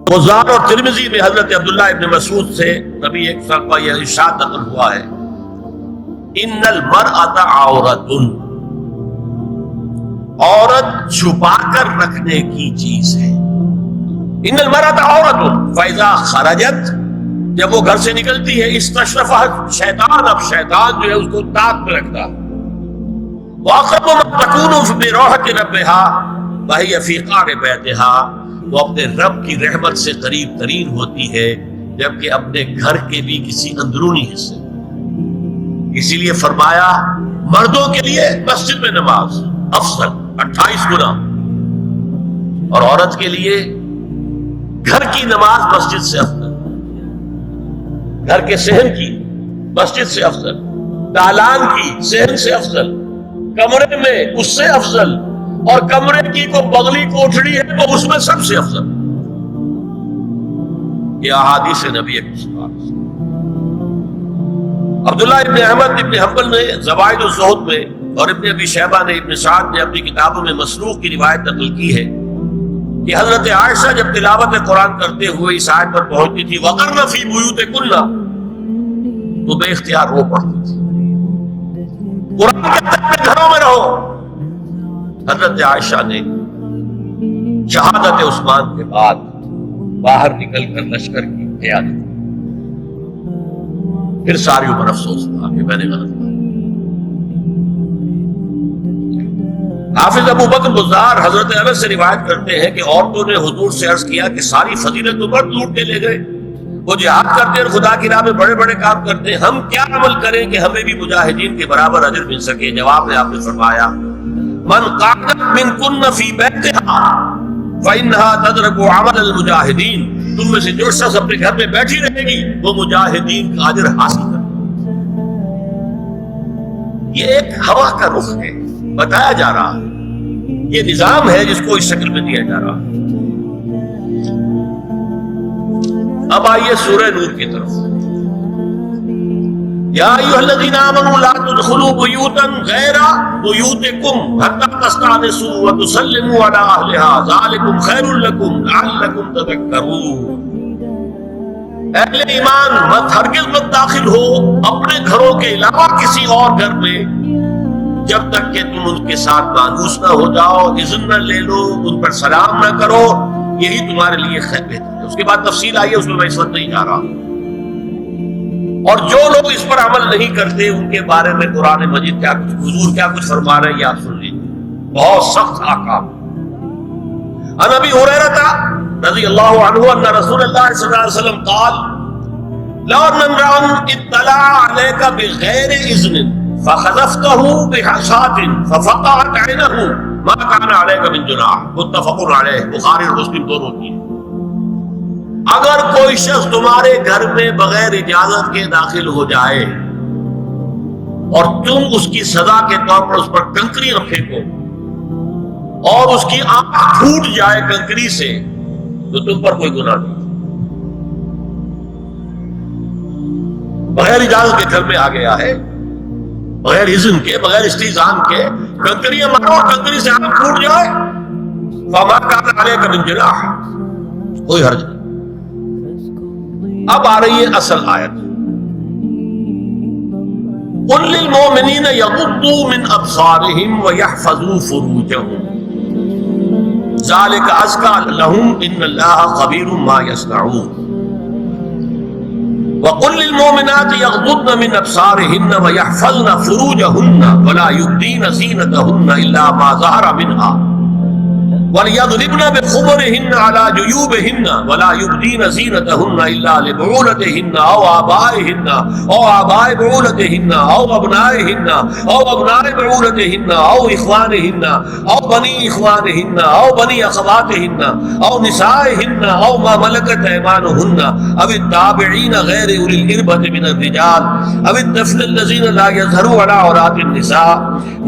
بزار اور ترمذی میں حضرت عبداللہ ابن مسعود سے نبی ایک کا یہ ارشاد نقل ہوا ہے، ان المرأۃ عورۃ، عورت چھپا کر رکھنے کی چیز ہے۔ ان المرأۃ عورۃ فاذا خرجت، جب وہ گھر سے نکلتی ہے، استشرفہ شیطان، اب شیطان جو ہے اس کو تاک میں رکھتا ہے۔ واقرب ما تکون بروحۃ ربہا وہی فی قعر بیتہا، وہ اپنے رب کی رحمت سے قریب ترین ہوتی ہے جبکہ اپنے گھر کے بھی کسی اندرونی حصے۔ اسی لیے فرمایا مردوں کے لیے مسجد میں نماز افضل 28 گنا، اور عورت کے لیے گھر کی نماز مسجد سے افضل، گھر کے صحن کی مسجد سے افضل، دالان کی صحن سے افضل، کمرے میں اس سے افضل، اور کمرے کی کو بغلی کوٹھڑی ہے وہ اس میں سب سے افضل۔ یہ احادیث نبی اکرم۔ عبداللہ ابن احمد ابن حنبل نے زوائد الزہد میں اور ابن ابی شیبہ نے ابن سعد نے اپنی کتابوں میں مسروق کی روایت نقل کی ہے کہ حضرت عائشہ جب تلاوت قرآن کرتے ہوئے اس آیت پر پہنچتی تھی وَقَرْنَ فِي بُيُوتِكُنَّ، تو بے اختیار رو پڑتی تھی۔ قرآن کہتا ہے اپنے گھروں میں رہو۔ حضرت عائشہ نے شہادت عثمان کے بعد باہر نکل کر لشکر کی قیادت، پھر ساری عمر افسوس تھا کہ میں نے غلط کیا۔ حافظ ابو بکر بزار حضرت انس سے روایت کرتے ہیں کہ عورتوں نے حضور سے عرض کیا کہ ساری فضیلت پر لوٹ کے لے گئے، وہ جہاد کرتے اور خدا کی راہ میں بڑے بڑے کام کرتے، ہم کیا عمل کریں کہ ہمیں بھی مجاہدین کے برابر اجر مل سکے؟ جواب میں آپ نے فرمایا من قعدت منکن فی بیتہا فإنہا تدرک عمل المجاہدین، تم میں سے جو شخص اپنے گھر میں بیٹھی رہے گی وہ مجاہدین کا اجر حاصل کرے۔ یہ ایک ہوا کا رخ ہے، بتایا جا رہا ہے، یہ نظام ہے جس کو اس شکل میں دیا جا رہا ہے۔ اب آئیے سورہ نور کی طرف۔ یا ایھا الذین آمنوا لا تدخلوا بیوتا غیر بیوتکم حتی تستأنسوا وتسلموا علی اہلہا ذالکم خیر لکم لعلکم تذکرون۔ اہل ایمان مت ہرگز مت داخل ہو اپنے گھروں کے علاوہ کسی اور گھر میں جب تک کہ تم ان کے ساتھ مانوس نہ ہو جاؤ، اذن نہ لے لو، ان پر سلام نہ کرو، یہی تمہارے لیے خیر بہتر ہے۔ اس کے بعد تفصیل آئی ہے، اس میں میں اس وقت نہیں جا رہا۔ اور جو لوگ اس پر عمل نہیں کرتے ان کے بارے میں قرآن مجید حضور کیا کچھ فرما رہے ہیں یہ آپ سن لیجیے، بہت سخت احکام۔ عن ابی ہریرہ رضی اللہ عنہ ان رسول اللہ صلی اللہ علیہ وسلم قال لو ان امرأ اطلع عليك بغیر اذن فخذفته بحصاة ففقعت عینه ما كان عليك من جناح، متفق علیہ، بخاری اور مسلم دونوں کی۔ اگر کوئی شخص تمہارے گھر میں بغیر اجازت کے داخل ہو جائے اور تم اس کی سزا کے طور پر اس پر کنکریاں پھینکو اور اس کی آنکھ پھوٹ جائے کنکری سے تو تم پر کوئی گناہ نہیں۔ بغیر اجازت کے گھر میں آ گیا ہے، بغیر اذن کے، بغیر استئذان کے کنکریاں مارو اور کنکری سے آنکھ پھوٹ جائے، فما كان عليك من جناح، کوئی حرج نہیں۔ اب آ رہی ہے اصل آیت، قل للمؤمنین یغضوا من ابصارهم ویحفظوا فروجهم ذلک ازکی لهم ان اللہ خبیر ما یصنعون، وقل للمؤمنات یغضضن من ابصارهن ویحفظن فروجهن ولا یبدین زینتهن الا ما ظهر منها وَلْيَضْرِبْنَ بِخُمُرِهِنَّ عَلَى جُيُوبِهِنَّ وَلَا يُبْدِينَ زِينَتَهُنَّ إِلَّا لِبُعُولَتِهِنَّ أَوْ آبَائِهِنَّ أَوْ آبَاءِ بُعُولَتِهِنَّ أَوْ أَبْنَائِهِنَّ أَوْ أَبْنَاءِ بُعُولَتِهِنَّ أَوْ إِخْوَانِهِنَّ أَوْ بَنِي إِخْوَانِهِنَّ أَوْ بَنِي أَخَوَاتِهِنَّ أَوْ نِسَائِهِنَّ أَوْ مَا مَلَكَتْ أَيْمَانُهُنَّ أَوِ التَّابِعِينَ غَيْرِ أُولِي الْإِرْبَةِ مِنَ الرِّجَالِ أَوِ الطَّفْلِ الَّذِينَ لَا يَظْهَرُونَ عَلَى عَوْرَاتِ النِّسَاءِ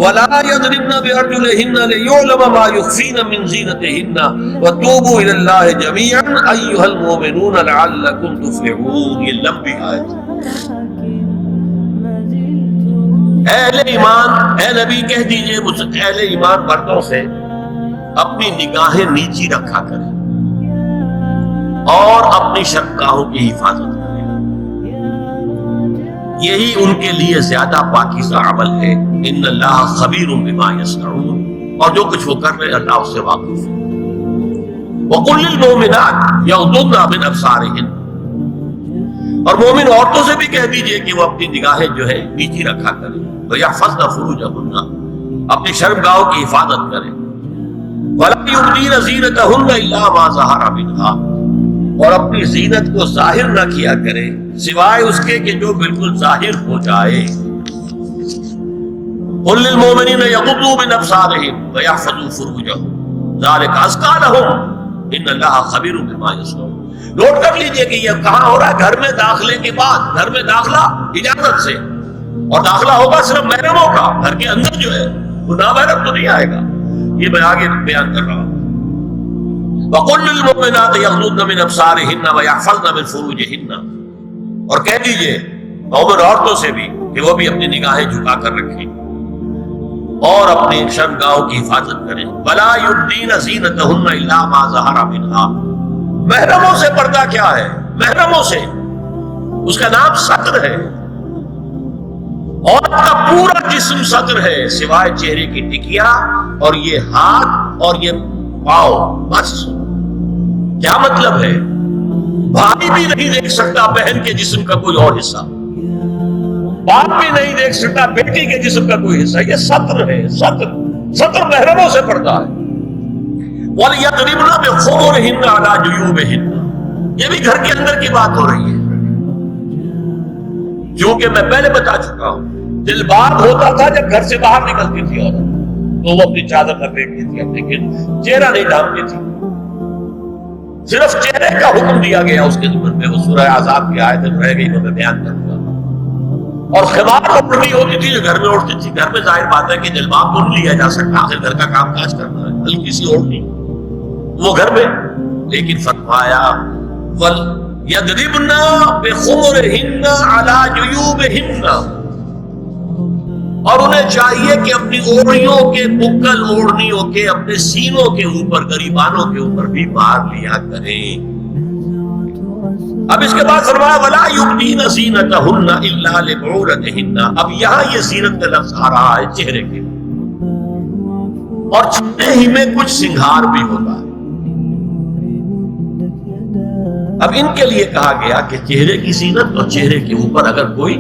وَلَا يَضْرِبْنَ بِأَرْجُلِهِنَّ لِيُعْلَمَ مَا يُخْفِينَ مِنْ زِينَتِهِنَّ وَتُوبُوا إِلَى اللَّهِ جَمِيعًا أَيُّهَا الْمُؤْمِنُونَ لَعَلَّكُمْ تُفْلِحُونَ۔ یہ لمبی آیت۔ اہل ایمان، اے نبی کہہ دیجئے اہل ایمان مردوں سے اپنی نگاہیں نیچی رکھا کریں، اور اپنی شرمگاہوں کی حفاظت کریں، یہی ان کے لیے زیادہ پاکیزہ عمل ہے۔ ان اللہ خبیر بما یصنعون، اور جو کچھ وہ کر رہے ہیں اللہ اس سے واقف ہے۔ وَقُلْ لِلْمُؤْمِنَاتِ يَغْضُضْنَ مِنْ أَبْصَارِهِنَّ، اور مومن عورتوں سے بھی کہہ دیجئے کہ وہ اپنی نگاہیں جو ہے نیچی رکھا کریں، وَيَحْفَظْنَ فُرُوجَهُنَّ، اپنی شرمگاہوں کی حفاظت کریں، وَلَا يُبْدِينَ زِينَتَهُنَّ إِلَّا مَا ظَهَرَ مِنْهَا، اور اپنی زینت کو ظاہر نہ کیا کریں سوائے اس کے کہ جو بالکل ظاہر ہو جائے۔ قُلْ لِلْمُؤْمِنِينَ يَغُضُّوا مِنْ أَبْصَارِهِمْ وَيَحْفَظُوا فُرُوجَهُمْ ذَلِكَ أَزْكَىٰ لَهُمْ إِنَّ اللَّهَ خَبِيرٌ بِمَا يَصْنَعُونَ۔ نوٹ کر لیجئے کہ یہ کہاں ہو رہا ہے؟ گھر میں داخلے کے بعد، گھر میں داخلہ اجازت سے، اور داخلہ ہوگا صرف محرموں کا، گھر کے اندر جو ہے وہ نامحرم تو نہیں آئے گا، یہ میں آگے بیان کر رہا ہوں۔ وَقُلْ لِلْمُؤْمِنَاتِ يَغْضُضْنَ مِنْ أَبْصَارِهِنَّ وَيَحْفَظْنَ مِنْ فُرُوجِهِنَّ، اور کہہ دیجئے مومن عورتوں سے بھی کہ وہ بھی اپنی نگاہیں جھکا کر رکھیں اور اپنی شرمگاہوں کی حفاظت کریں۔ وَلَا يُبْدِينَ زِينَتَهُنَّ إِلَّا مَا ظَهَرَ مِنْهَا، محرموں سے پردہ کیا ہے؟ محرموں سے اس کا نام ستر ہے، عورت کا پورا جسم ستر ہے سوائے چہرے کی ٹکیا اور یہ ہاتھ اور یہ پاؤں، بس۔ کیا مطلب ہے؟ بھائی بھی نہیں دیکھ سکتا بہن کے جسم کا کوئی اور حصہ، باپ بھی نہیں دیکھ سکتا بیٹی کے جسم کا کوئی حصہ، یہ ستر ہے، ستر محرموں سے پردہ ہے۔ وَلْيَضْرِبْنَ بِخُمُرِهِنَّ عَلَىٰ جُيُوبِهِنَّ، یہ بھی گھر کے اندر کی بات ہو رہی ہے، کیونکہ میں پہلے بتا چکا ہوں جلباب ہوتا تھا جب گھر سے باہر نکلتی تھی عورت تو وہ اپنی چادر لپیٹتی تھی، لیکن چہرہ نہیں ڈھانپتی تھی، صرف چہرے کا حکم دیا گیا اس کے ضمن میں۔ وہ سورہ احزاب کی آیت رہ گئی تو میں بیان کروں گا۔ اور خمار اوڑھنی ہوتی تھی جو گھر میں اوڑھتی تھی، گھر میں ظاہر بات ہے کہ جلباب تو نہیں لیا جا سکتا، آخر گھر کا کام کاج کرنا ہے، ہلکی سی اوڑھنی وہ گھر میں، لیکن فرمایا وَلْيَضْرِبْنَ بِخُمُرِهِنَّ عَلَىٰ جُيُوبِهِنَّ، اور انہیں چاہیے کہ اپنی اوڑھیوں کے، بکل اوڑھنیوں کے اپنے سینوں کے اوپر، گریبانوں کے اوپر بھی مار لیا کریں۔ اب اس کے بعد فرمایا وَلَا يُبْدِينَ زِينَتَهُنَّ إِلَّا لِبُعُولَتِهِنَّ، اب یہاں یہ زینت کا لفظ آ رہا ہے چہرے کے، اور چہرے ہی میں کچھ سنگھار بھی ہوتا ہے۔ اب ان کے لیے کہا گیا کہ چہرے کی زینت اور چہرے کے اوپر اگر کوئی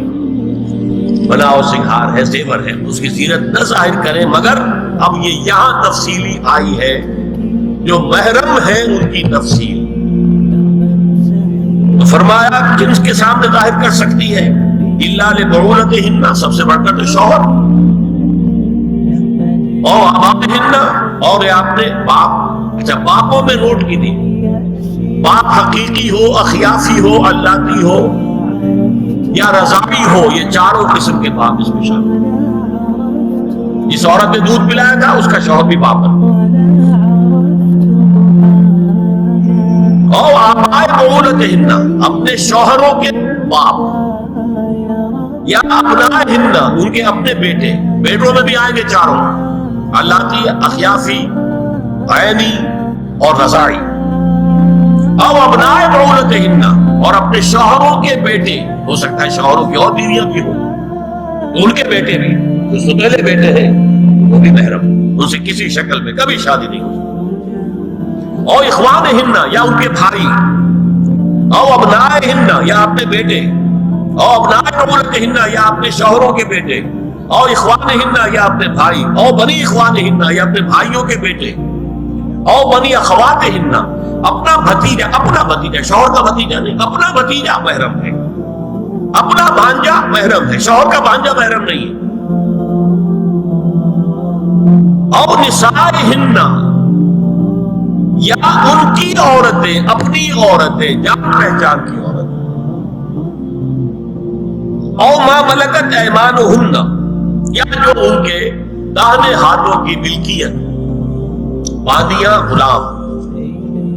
بناؤ سنگھار ہے، زیور ہے، اس کی زینت نہ ظاہر کریں، مگر اب یہ یہاں تفصیلی آئی ہے، جو محرم ہے ان کی تفصیل۔ تو فرمایا جن کے سامنے ظاہر کر سکتی ہے الا لبعولتہن، سب سے بڑھ کر تو شوہر، اور آبائہن، اور آپ نے باپ، اچھا باپوں میں نوٹ کی تھی، باپ حقیقی ہو، اخیافی ہو، اللتی ہو یا رضاعی ہو، یہ چاروں قسم کے باپ اس میں شامل ہیں۔ جس عورت نے دودھ پلایا تھا اس کا شوہر بھی باپ ہے، اور آبائے بعولتہن، اپنے شوہروں کے باپ، یا ابنائہن، ان کے اپنے بیٹے، بیٹوں میں بھی آئیں گے چاروں، اللتی، اخیافی، عینی اور رضاعی، او ابنائے بعولتہن، اور اپنے شوہروں کے بیٹے، ہو سکتا ہے شوہروں کی اور بیویاں بھی ہوں، ان کے بیٹے بھی، جو ستیلے بیٹے ہیں وہ بھی محرم، ان سے کسی شکل میں کبھی شادی نہیں ہو سکتی۔ او اخوانہن، یا ان کے بھائی، او ابنائہن، یا اپنے بیٹے، او ابنائے بعولتہن، یا اپنے شوہروں کے بیٹے، او اخوانہن، یا اپنے بھائی، او بنی اخوانہن، یا اپنے بھائیوں کے بیٹے، او بنی اخواتہن، اپنا بھتیجا، اپنا بھتیجا، شوہر کا بھتیجا نہیں، اپنا بھتیجا محرم ہے، اپنا بھانجا محرم ہے، شوہر کا بھانجا محرم نہیں ہے۔ او نسائہن، یا ان کی عورتیں، اپنی عورتیں، جان پہچان کی عورتیں، او ما ملکت ایمانہن، یا جو ان کے داہنے ہاتھوں کی ملکیت، باندیاں، غلام۔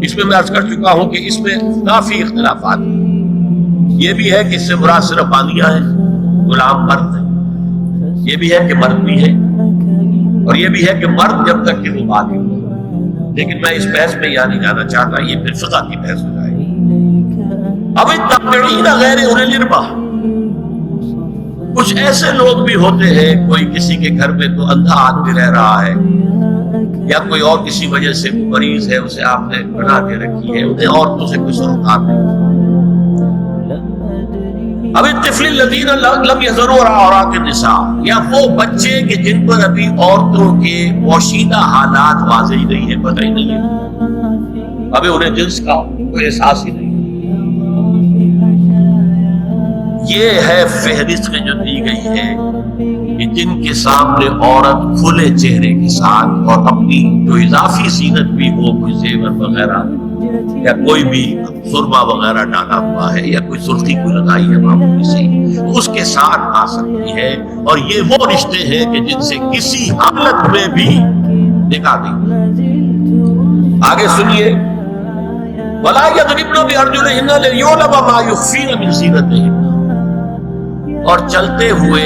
اس میں عرض کر چکا ہوں کہ اس میں کافی اختلافات ہیں، یہ بھی ہے کہ اس سے مراد صرف باندیاں ہیں، غلام مرد ہیں، یہ بھی ہے کہ مرد بھی ہے، اور یہ بھی ہے کہ مرد جب تک کہ وہ بالغ ہو، لیکن میں اس بحث میں یہاں نہیں جانا چاہتا، یہ پھر فقہ کی بحث ہو جائے گی۔ اب التابعین غیر اولی الارباح، کچھ ایسے لوگ بھی ہوتے ہیں، کوئی کسی کے گھر میں تو اندھا آدمی رہ رہا ہے، یا کوئی اور کسی وجہ سے مریض ہے، اسے آپ نے بنا کے رکھی ہے، انہیں عورتوں سے کوئی سروکار نہیں۔ اب الطفل الذین لم یظہروا علی عورات النساء، یا وہ بچے کہ جن پر ابھی عورتوں کے پوشیدہ حالات واضح ہی نہیں ہے، پتہ ہی نہیں ہے، ابھی انہیں جنس کا کوئی احساس ہی نہیں۔ یہ ہے فہرست جو دی گئی ہے کہ جن کے سامنے عورت کھلے چہرے کے ساتھ اور اپنی جو اضافی زینت بھی ہو، کوئی زیور وغیرہ یا کوئی بھی سرما وغیرہ ڈالا ہوا ہے یا کوئی سرخی کو لگائی ہے معمولی سی، اس کے ساتھ آ سکتی ہے، اور یہ وہ رشتے ہیں کہ جن سے کسی حالت میں بھی نکاح نہیں۔ آگے سنیے، وَلَا يَضْرِبْنَ بِأَرْجُلِهِنَّ لِيُعْلَمَ مَا يُخْفِينَ مِنْ زِينَتِهِنَّ، اور چلتے ہوئے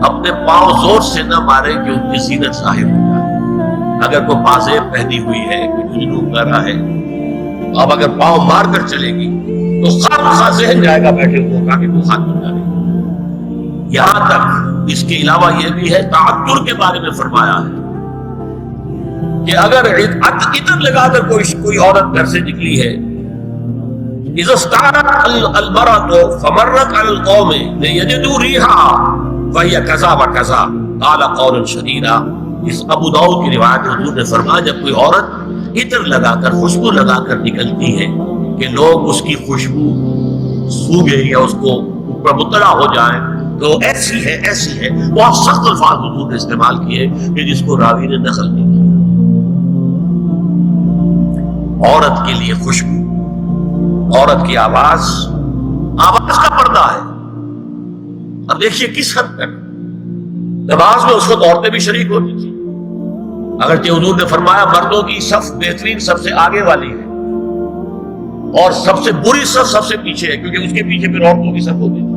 اپنے پاؤں زور سے نہ مارے کہ ان کی زینت ظاہر ہو جائے۔ اگر کوئی پازیب پہنی ہوئی ہے، کوئی جنو وغیرہ ہے، اب اگر پاؤں مار کر چلے گی تو خواہ ذہن جائے گا بیٹھے ہوئے کا کہ وہ خاتون جائے گی۔ یہاں تک اس کے علاوہ یہ بھی ہے، تعطر کے بارے میں فرمایا ہے کہ اگر عطر لگا کر کوئی عورت گھر سے نکلی ہے، اذا استعارت المرأة فمرت على القوم ليجدوا ريحها فهي كذا وكذا قال قولا شديدا۔ اس ابو داؤد کی روایت حضور نے فرمایا جب کوئی عورت عطر لگا کر، خوشبو لگا کر نکلتی ہے کہ لوگ اس کی خوشبو سونگیں یا اس کو اوپر مطلع ہو جائیں تو ایسی ہے ایسی ہے، بہت سخت الفاظ حضور نے استعمال کیے کہ جس کو راوی نے نقل نہیں کیا۔ عورت کے لیے خوشبو، عورت کی آواز کا پردہ ہے۔ اب دیکھیے کس حد تک نماز میں اس وقت عورتیں بھی شریک ہوتی تھی، اگرچہ حضور نے فرمایا مردوں کی صف بہترین سب سے آگے والی ہے اور سب سے بری صف سب سے پیچھے ہے، کیونکہ اس کے پیچھے پھر عورتوں کی صف ہوتی تھی،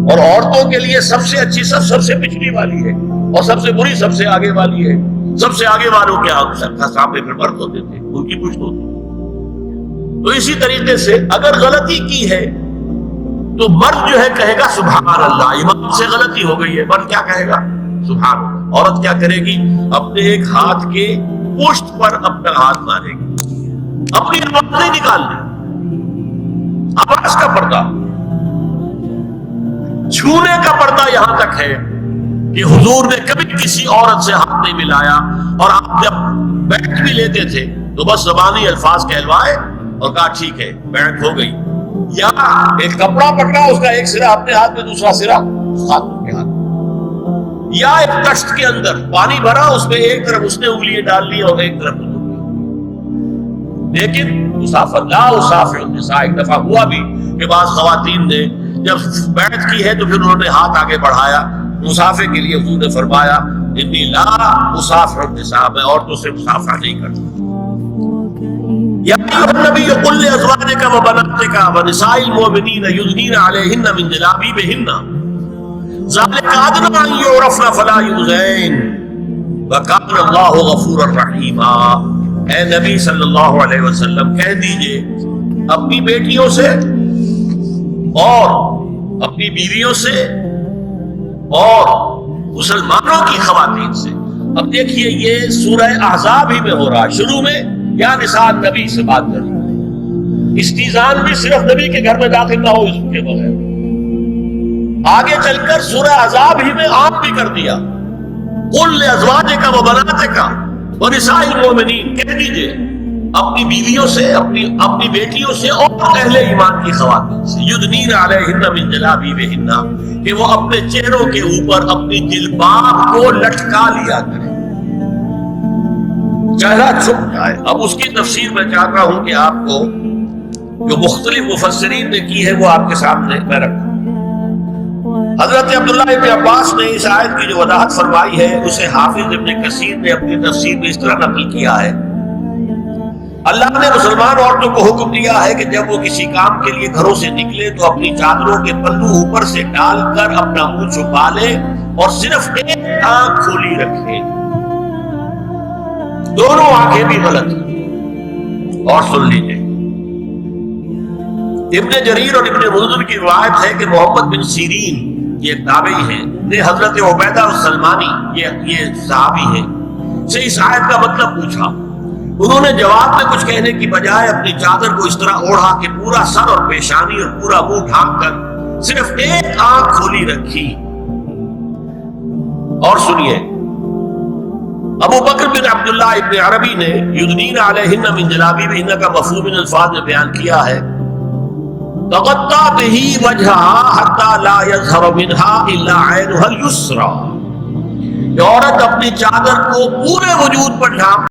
اور عورتوں کے لیے سب سے اچھی صف سب سے پچھلی والی ہے اور سب سے بری سب سے آگے والی ہے۔ سب سے آگے والوں کے سامنے پھر مرد ہوتے تھے، ان کی پشت ہوتی تھی۔ تو اسی طریقے سے اگر غلطی کی ہے تو مرد جو ہے کہے گا سبحان اللہ، امام سے غلطی ہو گئی ہے، مرد کیا کہے گا؟ سبحان اللہ۔ عورت کیا کرے گی؟ اپنے ایک ہاتھ کے پشت پر اپنا ہاتھ مارے گی، اپنی آوازیں نکالنے، آواز کا پردہ، چھونے کا پردہ یہاں تک ہے کہ حضور نے کبھی کسی عورت سے ہاتھ نہیں ملایا، اور آپ جب بیٹھ بھی لیتے تھے تو بس زبانی الفاظ کہلوائے اور کہا ٹھیک ہے بیعت ہو گئی، یا ایک کپڑا پکڑا، اس کا ایک سرا اپنے ہاتھ میں دوسرا سرا خاتون کے ہاتھ، یا ایک کشت کے اندر پانی بھرا، اس میں ایک طرف اس نے انگلیاں ڈال لی اور ایک طرف انگلی۔ لیکن مسافر لا مسافر النساء، ایک دفعہ ہوا بھی کہ بعض خواتین نے جب بیعت کی ہے تو پھر انہوں نے ہاتھ آگے بڑھایا مسافر کے لیے۔ حضور نے فرمایا انی لا مسافر النساء، میں عورتوں سے مسافرہ نہیں کرتا۔ یا ایھا النبی قل لازواجک وبناتک ونساء المؤمنین یدنین علیہن من جلابیبہن ذلک ادنی ان یعرفن فلا یؤذین وکان اللہ غفورا رحیما۔ اے نبی صلی اللہ علیہ وسلم کہہ دیجئے اپنی بیٹیوں سے اور اپنی بیویوں سے اور مسلمانوں کی خواتین سے۔ اب دیکھیے یہ سورہ احزاب ہی میں ہو رہا ہے، شروع میں یا نساء نبی سے بات کر رہی ہے، استیزان بھی صرف نبی کے گھر میں داخل نہ ہو اس کے بغیر، آگے چل کر سورہ احزاب ہی میں عام بھی کر دیا، قل لازواجک وبناتک ونساء المؤمنین، کہہ دیجئے اپنی بیویوں سے، اپنی بیٹیوں سے اور اہل ایمان کی خواتین سے، یدنین علیہن من جلابیبہن، کہ وہ اپنے چہروں کے اوپر اپنی جلباب کو لٹکا لیا کریں، چہرہ چھپ جائے۔ اب اس کی تفسیر میں چاہتا ہوں کہ آپ کو جو مختلف مفسرین نے کی ہے وہ آپ کے سامنے میں رکھوں۔ حضرت عبداللہ ابن عباس نے اس آیت کی جو وضاحت فرمائی ہے اسے حافظ ابن کثیر نے اپنی تفسیر میں اس طرح نقل کیا ہے، اللہ نے مسلمان عورتوں کو حکم دیا ہے کہ جب وہ کسی کام کے لیے گھروں سے نکلے تو اپنی چادروں کے پلو اوپر سے ڈال کر اپنا منہ چھپا لے اور صرف ایک آنکھ کھلی رکھے، دونوں آنکھیں بھی غلط ہیں۔ اور سن لیجیے ابن جریر اور ابن منذر کی روایت ہے کہ محمد بن سیرین یہ ایک تابعی ہے نے حضرت عبیدہ السلمانی یہ صحابی ہے سے اس آیت کا مطلب پوچھا. انہوں نے جواب میں کچھ کہنے کی بجائے اپنی چادر کو اس طرح اوڑھا کہ پورا سر اور پیشانی اور پورا منہ ڈھانپ کر صرف ایک آنکھ کھولی رکھی. اور سنیے ابو بکر بن عبداللہ ابن عربی نے یدنین علیہن من جلابیبہن کا مفہوم من الفاظ میں بیان کیا ہے تغطى به وجهها حتى لا يظهر منها الا عينها اليسرى. عورت اپنی چادر کو پورے وجود پر ڈھانپ